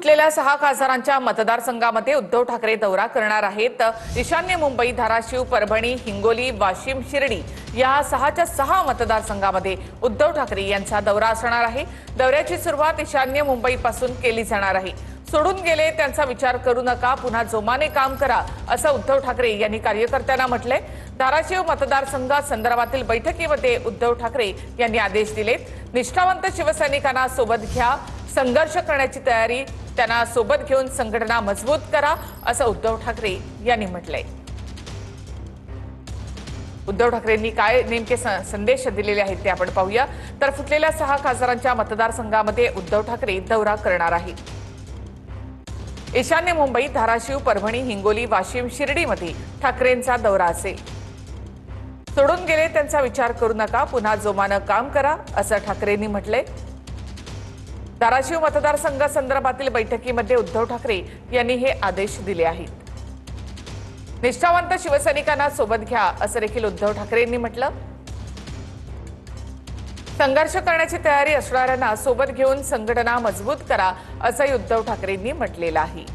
फुटलेल्या 6 खासदारांच्या मतदारसंघामध्ये उद्धव ठाकरे दौरा करणार आहेत। ईशान्य मुंबई, धाराशिव, परभणी, हिंगोली, वाशिम, शिर्डी या 6च्या 6 मतदारसंघामध्ये उद्धव ठाकरे यांचा दौरा असणार आहे। दौऱ्याची सुरुवात ईशान्य मुंबईपासून केली जाणार आहे। सोडून गेले त्यांचा विचार करू नका, पुन्हा जोमाने काम करा, असं उद्धव ठाकरे यांनी कार्यकर्त्यांना म्हटलंय। धाराशिव मतदारसंघात संदर्भातील बैठकीमध्ये उद्धव ठाकरे यांनी आदेश दिलेत। निष्ठावंत शिवसैनिकांना सोबत घ्या, संघर्ष करण्याची तयारी त्यांना सोबत घेऊन संघटना मजबूत करा, असं उद्धव ठाकरे यांनी म्हटलंय। उद्धव ठाकरेंनी काय नेमके संदेश दिलेले आहेत ते आपण पाहूया। तर फुटलेल्या 6 खासदारांच्या मतदारसंघामध्ये उद्धव ठाकरे दौरा करणार आहेत। ईशान्य मुंबई, धाराशिव, परभणी, हिंगोली, वाशिम, शिर्डीमध्ये ठाकरेंचा दौरा असेल। सोडून गेले त्यांचा विचार करू नका, पुन्हा जोमानं काम करा, असं ठाकरेंनी म्हटलंय। धाराशिव मतदारसंघासंदर्भातील बैठकीमध्ये उद्धव ठाकरे यांनी हे आदेश दिले आहेत। निष्ठावंत शिवसैनिकांना सोबत घ्या, असं देखील उद्धव ठाकरेंनी म्हटलं। संघर्ष करण्याची तयारी असणाऱ्यांना सोबत घेऊन संघटना मजबूत करा, असंही उद्धव ठाकरेंनी म्हटलेलं आहे।